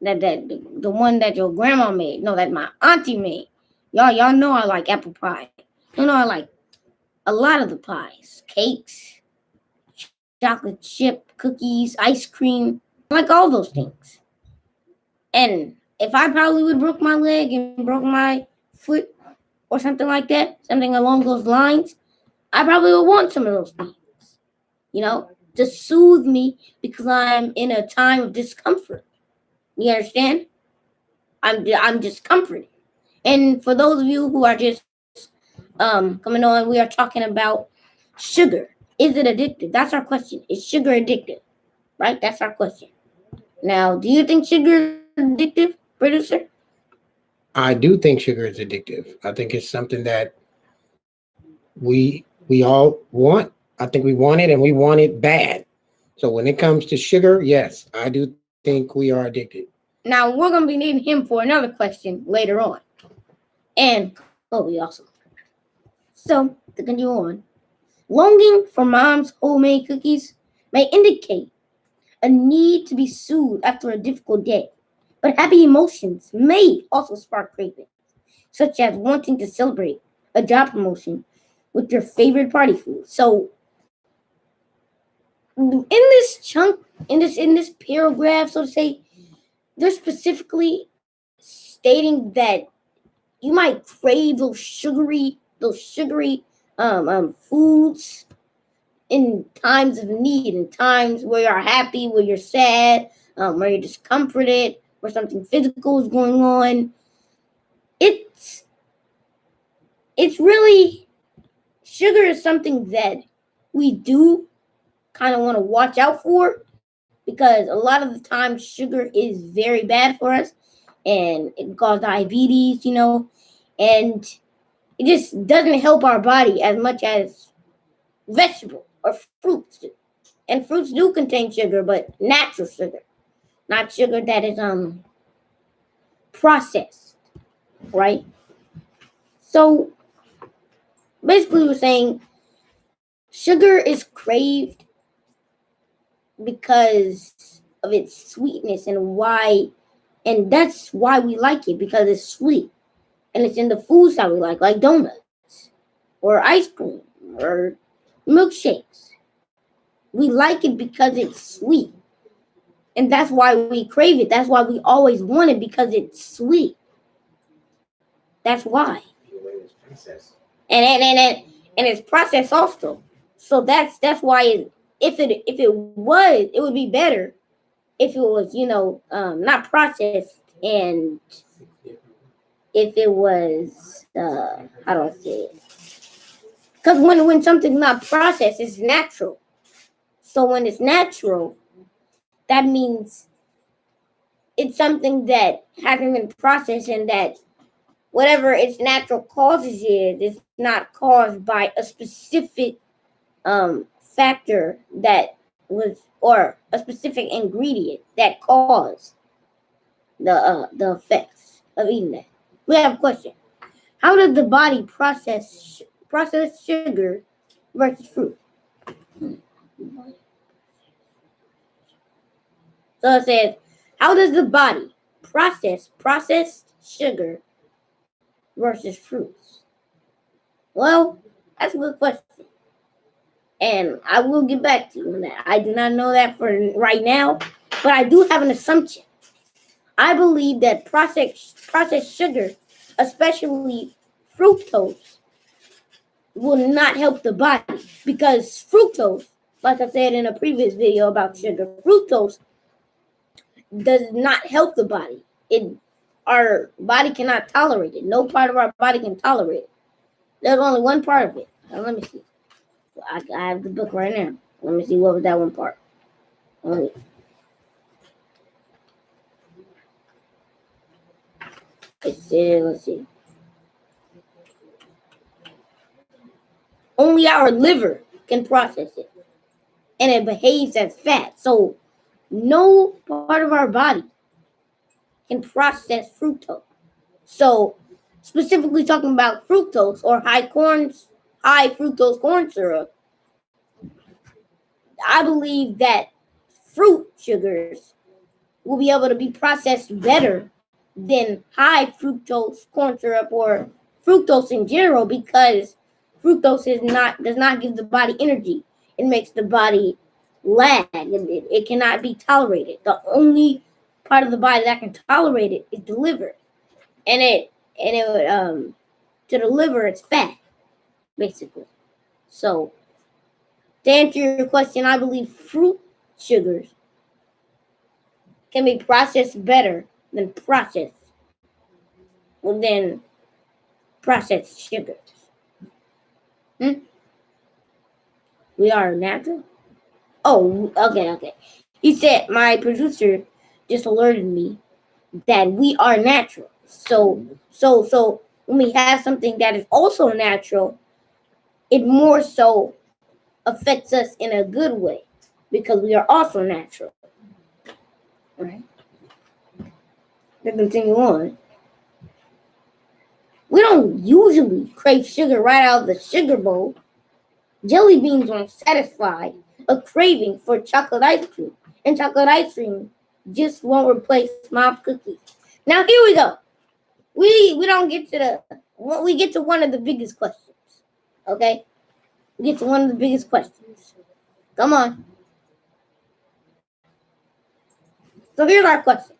The one that your grandma made. No, that my auntie made. Y'all know I like apple pie. You know I like a lot of the pies, cakes, chocolate chip cookies, ice cream. I like all those things. And if I probably would broke my leg and broke my foot or something like that, something along those lines, I probably would want some of those things. To soothe me because I'm in a time of discomfort. You understand? I'm discomforted. And for those of you who are just coming on, we are talking about sugar. Is it addictive? That's our question. Is sugar addictive? Right? That's our question. Now, do you think sugar is addictive, producer? I do think sugar is addictive. I think it's something that we all want. I think we want it and we want it bad. So when it comes to sugar, yes, I do think we are addicted. Now, we're going to be needing him for another question later on. And Kobe also. So, to continue on, longing for mom's homemade cookies may indicate a need to be soothed after a difficult day. But happy emotions may also spark cravings, such as wanting to celebrate a job promotion with your favorite party food. So, in this chunk, in this paragraph, so to say, they're specifically stating that you might crave those sugary foods in times of need, in times where you're happy, where you're sad, where you're discomforted, where something physical is going on. It's it's really sugar is something that we do kind of want to watch out for because a lot of the time sugar is very bad for us and it causes diabetes, and it just doesn't help our body as much as vegetable or fruits do. And fruits do contain sugar, but natural sugar, not sugar that is processed, right? So basically, we're saying sugar is craved because of its sweetness and that's why we like it because it's sweet and it's in the foods that we like donuts or ice cream or milkshakes. We like it because it's sweet. And that's why we crave it. That's why we always want it because it's sweet. That's why. And it's processed also. So that's why if it would be better if it was not processed and if it was how do I say it? Because when something's not processed, it's natural. So when it's natural, that means it's something that hasn't been processed and that whatever its natural causes is not caused by a specific factor that was or a specific ingredient that caused the effects of eating that. We have a question. How does the body process sugar versus fruit? So it says, how does the body process processed sugar versus fruits? Well, that's a good question. And I will get back to you on that. I do not know that for right now, but I do have an assumption. I believe that processed sugar, especially fructose, will not help the body because fructose, like I said in a previous video about sugar, fructose does not help the body. Our body cannot tolerate it. No part of our body can tolerate it. There's only one part of it. Now, let me see. I have the book right now. Let me see what was that one part. It said, let's see. Only our liver can process it, and it behaves as fat. So no part of our body can process fructose. So specifically talking about fructose or high fructose corn syrup, I believe that fruit sugars will be able to be processed better than high fructose corn syrup or fructose in general, because fructose does not give the body energy. It makes the body lag, and it cannot be tolerated. The only part of the body that can tolerate it is the liver, and to the liver it's fat basically. So to answer your question, I believe fruit sugars can be processed better than than processed sugars. Hmm? We are natural. Oh, okay. He said my producer just alerted me that we are natural. So when we have something that is also natural, it more so affects us in a good way because we are also natural. Right. To continue on, we don't usually crave sugar right out of the sugar bowl. Jelly beans won't satisfy a craving for chocolate ice cream, and chocolate ice cream just won't replace mom's cookies. Now here we go. We don't get to we get to one of the biggest questions. Okay, we get to one of the biggest questions. Come on. So here's our question.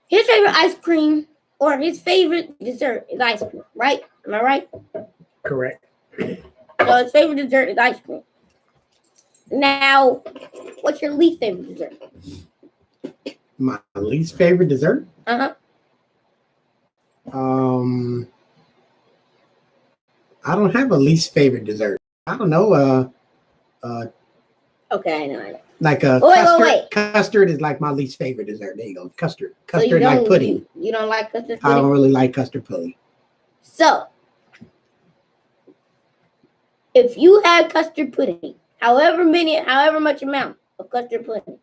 His favorite ice cream or his favorite dessert is ice cream, right? Am I right? Correct. So his favorite dessert is ice cream. Now, what's your least favorite dessert? My least favorite dessert? Uh-huh. I don't have a least favorite dessert. I don't know. Okay, I know. Like a custard. Wait. Custard is like my least favorite dessert. There you go. Custard. Custard so like pudding. You don't like custard pudding? I don't really like custard pudding. So, if you had custard pudding, however much amount of custard pudding,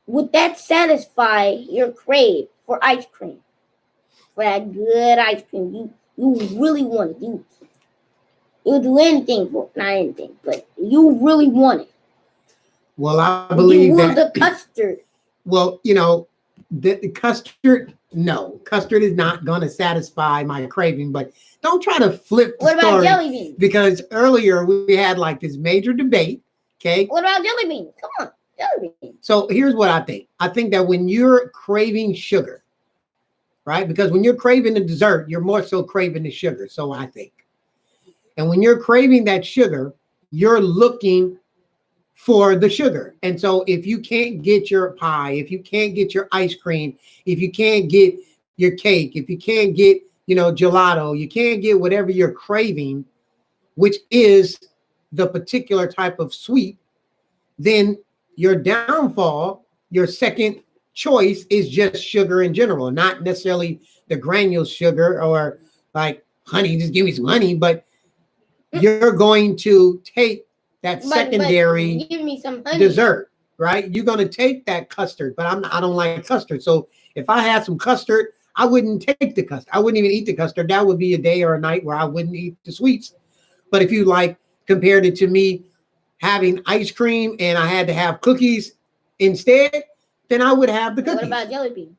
would that satisfy your crave for ice cream? For that good ice cream you really want it. You'll do anything for it. Not anything, but you really want it. Well, I believe that the custard. Well, the custard. No, custard is not going to satisfy my craving. But don't try to flip the story. What about jelly beans? Because earlier we had like this major debate. Okay. What about jelly beans? Come on, jelly beans. So here's what I think. I think that when you're craving sugar, right? Because when you're craving the dessert, you're more so craving the sugar. So I think. And when you're craving that sugar, you're looking for the sugar. And so if you can't get your pie, if you can't get your ice cream, if you can't get your cake, if you can't get, gelato, you can't get whatever you're craving, which is the particular type of sweet, then your downfall, your second choice is just sugar in general, not necessarily the granule sugar or like honey, just give me some honey, but you're going to take that secondary give me some honey. Dessert, right? You're going to take that custard, but I don't like custard. So if I had some custard, I wouldn't take the custard. I wouldn't even eat the custard. That would be a day or a night where I wouldn't eat the sweets. But if you compared it to me having ice cream and I had to have cookies instead, then I would have the cookies. What about jelly beans?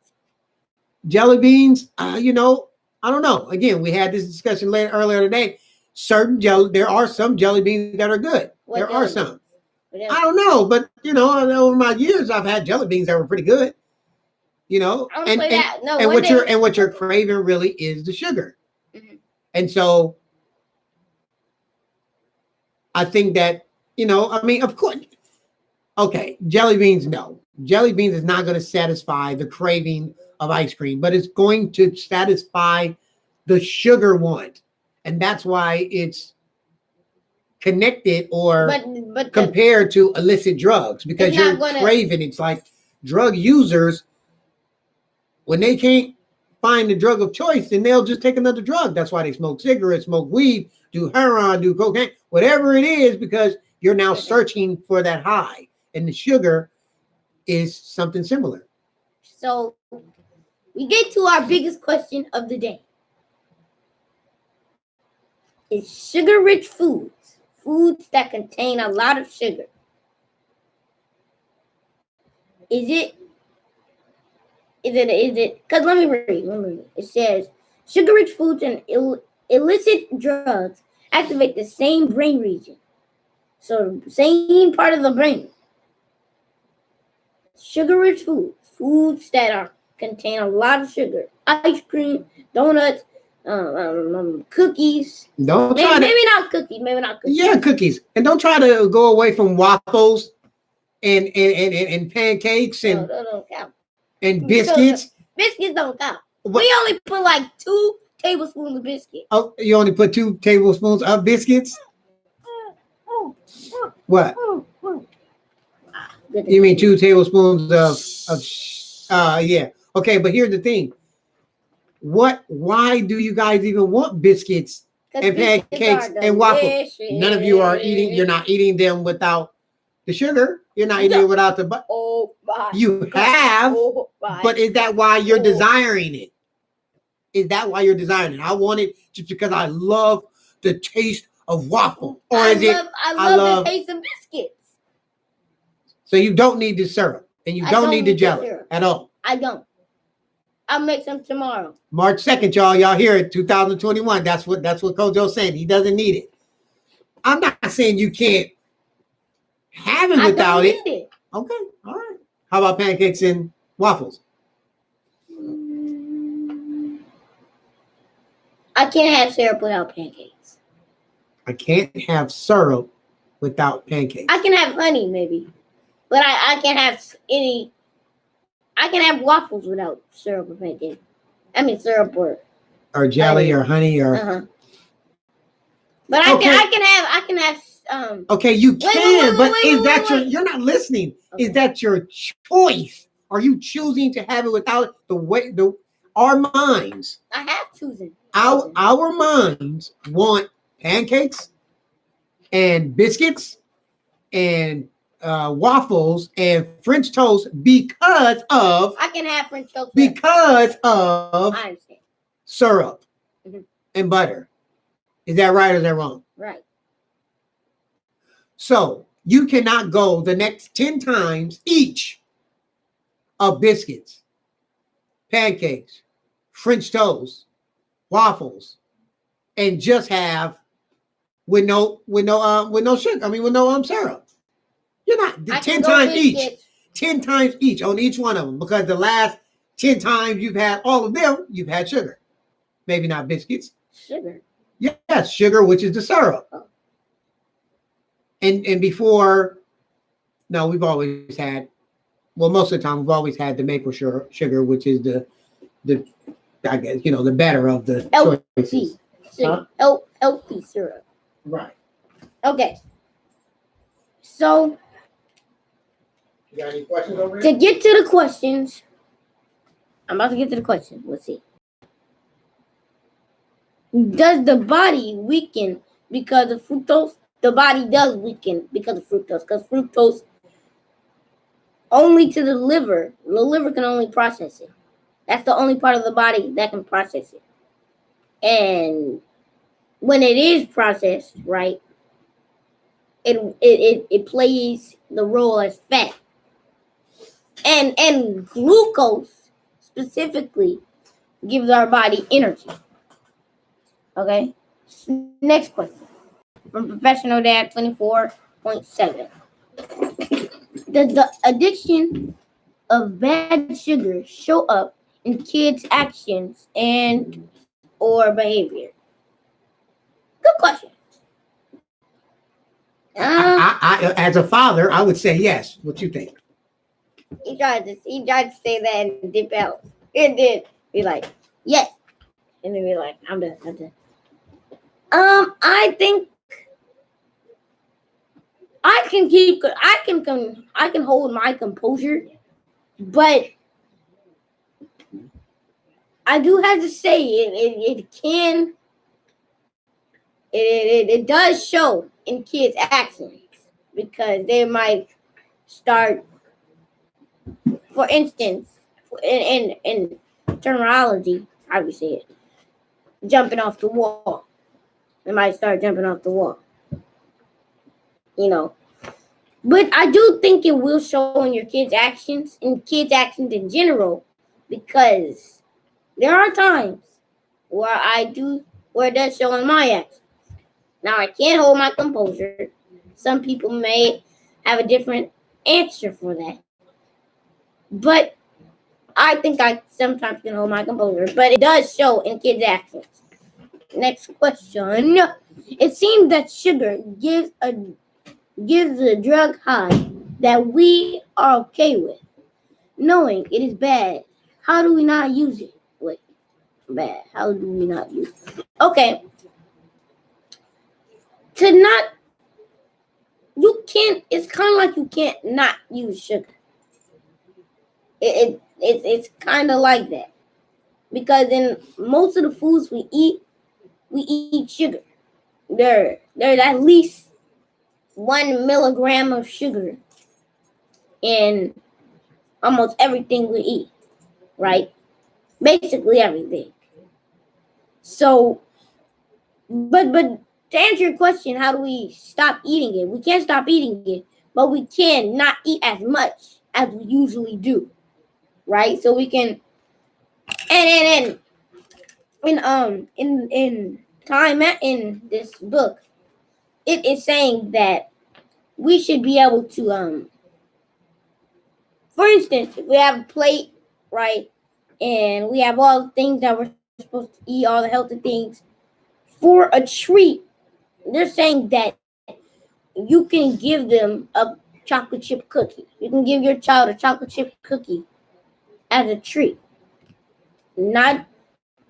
Jelly beans, I don't know. Again, we had this discussion earlier today. There are some jelly beans that are good. There are some. I don't know, but over my years, I've had jelly beans that were pretty good. And what you're craving really is the sugar. Mm-hmm. And so I think that of course, okay, jelly beans, no. Jelly beans is not going to satisfy the craving of ice cream, but it's going to satisfy the sugar want. And that's why it's connected or compared to illicit drugs, because you're craving. It's like drug users, when they can't find the drug of choice, then they'll just take another drug. That's why they smoke cigarettes, smoke weed, do heroin, do cocaine, whatever it is, because you're now searching for that high. And the sugar is something similar. So we get to our biggest question of the day. Is sugar-rich foods that contain a lot of sugar, Is it? Because let me read. It says sugar-rich foods and illicit drugs activate the same brain region. So same part of the brain. Sugar-rich foods that contain a lot of sugar, ice cream, donuts, cookies. Don't try maybe not cookies. Yeah, cookies, and don't try to go away from waffles and pancakes and don't count. And biscuits. Biscuits don't count. We only put like 2 tablespoons of biscuits. Oh, you only put 2 tablespoons of biscuits? What? You mean 2 tablespoons of yeah. Okay, but here's the thing. Why do you guys even want biscuits and pancakes and waffles? None of you are eating, you're not eating them without the sugar. You're not eating it without the butter. Oh my You have, but is that why you're desiring it? Is that why you're desiring it? I want it just because I love the taste of waffle. Or is it I love the taste of biscuits. So you don't need the syrup and you don't need the jelly at all. I don't. I'll make some tomorrow. March 2nd, y'all. Y'all hear it, 2021. That's what Kojo's saying. He doesn't need it. I'm not saying you can't have it without it. Okay, all right. How about pancakes and waffles? I can't have syrup without pancakes. I can't have syrup without pancakes. I can have honey, maybe. But I can't have any. I can have waffles without syrup or pancakes. I mean syrup or jelly or honey or. But I can have. Okay, you can, but is that you're not listening? Okay. Is that your choice? Are you choosing to have it without our minds? I have chosen. Our minds want pancakes and biscuits and waffles and French toast because of. I can have French toast because of syrup and butter. Is that right or is that wrong? Right. So you cannot go the next 10 times each of biscuits, pancakes, French toast, waffles, and just have with no sugar. I mean with no syrup. You're not 10 times each. 10 times each on each one of them because the last 10 times you've had all of them, you've had sugar. Maybe not biscuits. Sugar. Yes, sugar, which is the syrup. Oh. And before, no, we've always had, well, most of the time we've always had the maple sugar, which is the I guess, the better of the choices. Healthy syrup. Right. Okay. So, you got any questions over here? To get to the questions, I'm about to get to the question. Let's see. Does the body weaken because of fructose? The body does weaken because of fructose. Because fructose only to the liver. The liver can only process it. That's the only part of the body that can process it. And when it is processed, right, it plays the role as fat. And glucose specifically gives our body energy. Okay. Next question from Professional Dad 24.7. Does the addiction of bad sugar show up in kids' actions and or behavior? Good question. I as a father, I would say yes. What you think? He tried to say that and dip out. It did. Be like, yes. And then be like, I'm done. I think I can hold my composure, but I do have to say it does show in kids' actions because they might start, for instance, in terminology, how we say it, jumping off the wall. They might start jumping off the wall. But I do think it will show in your kids' actions in general, because there are times where it does show in my actions. Now I can't hold my composure. Some people may have a different answer for that, but I think I sometimes can hold my composure. But it does show in kids' actions. Next question. It seems that sugar gives a drug high that we are okay with, knowing it is bad. How do we not use it? Wait, bad. How do we not use it? Okay, to not you can't. It's kind of like you can't not use sugar. It's kind of like that, because in most of the foods we eat sugar. There's at least 1 milligram of sugar in almost everything we eat, right? Basically everything. So, but to answer your question, how do we stop eating it? We can't stop eating it, but we can not eat as much as we usually do, right? So we can, and in time in this book, it is saying that we should be able to for instance, if we have a plate, right, and we have all the things that we're supposed to eat, all the healthy things, for a treat, they're saying that you can give them a chocolate chip cookie. You can give your child a chocolate chip cookie as a treat. Not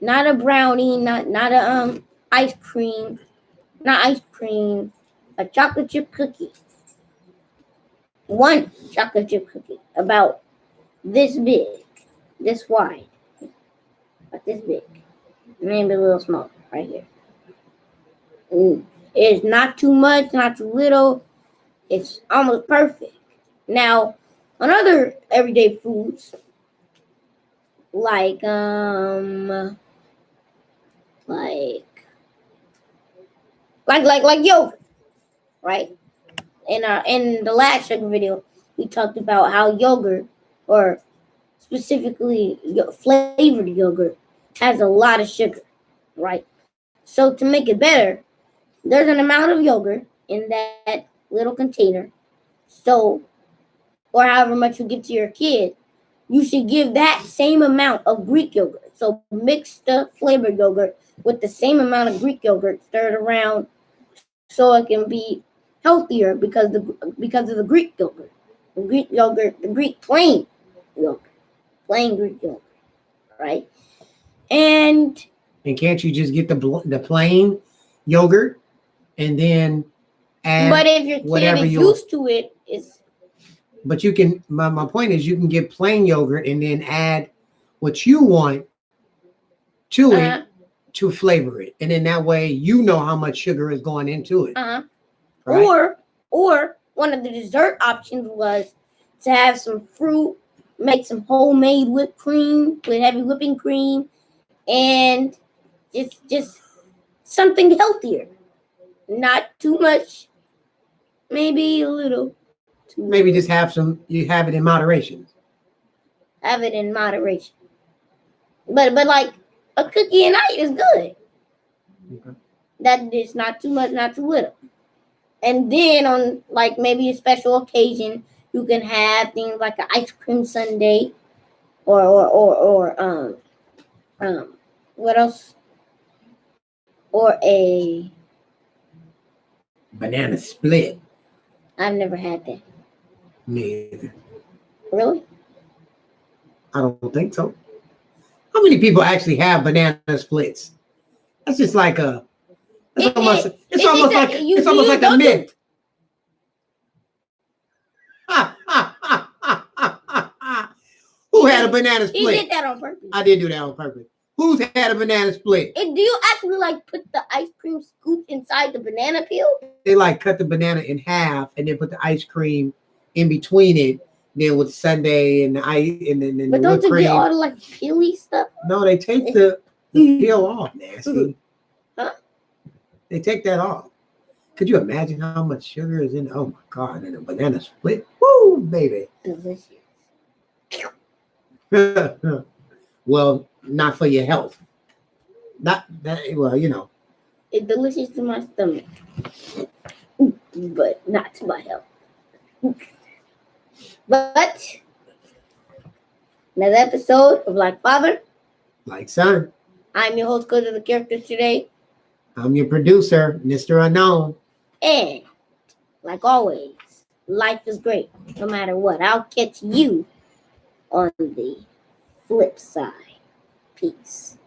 a brownie, not a ice cream, not ice cream, a chocolate chip cookie. One chocolate chip cookie about this big, this wide, about this big, maybe a little smaller, right here. It's not too much, not too little. It's almost perfect. Now, on other everyday foods like like like yogurt, right? In the last sugar video, we talked about how yogurt, or specifically flavored yogurt, has a lot of sugar, right? So to make it better, there's an amount of yogurt in that little container. So, or however much you give to your kid, you should give that same amount of Greek yogurt. So mix the flavored yogurt with the same amount of Greek yogurt, stir it around so it can be healthier, because of the Greek yogurt. The Greek yogurt, plain Greek yogurt, right? And can't you just get the plain yogurt and then add? But if your kid is used to it, it's. But you can. My point is, you can get plain yogurt and then add what you want to it to flavor it, and then that way you know how much sugar is going into it. Right? Or one of the dessert options was to have some fruit, make some homemade whipped cream with heavy whipping cream, and just something healthier. Not too much, maybe a little. Maybe just have you have it in moderation. Have it in moderation. But like a cookie a night is good. Okay. That is not too much, not too little. And then on like maybe a special occasion, you can have things like an ice cream sundae, or what else? Or a banana split. I've never had that. Me either. Really? I don't think so. How many people actually have banana splits? That's just like a. It's almost like a myth. Who had a banana split? He did that on purpose. I did do that on purpose. Who's had a banana split? Do you actually like put the ice cream scoop inside the banana peel? They like cut the banana in half and then put the ice cream in between it. Then with sundae and the ice and then but the don't whipped cream. Get all the like peely stuff? No, they take the peel off, nasty. Huh? They take that off. Could you imagine how much sugar is in? Oh my God! And a banana split. Woo, baby. Delicious. Well, not for your health. Not that. Well, you know. It's delicious to my stomach, but not to my health. But another episode of Like Father. Like son. I'm your host, Code of the Characters today. I'm your producer, Mr. Unknown. And like always, life is great no matter what. I'll catch you on the flip side. Peace.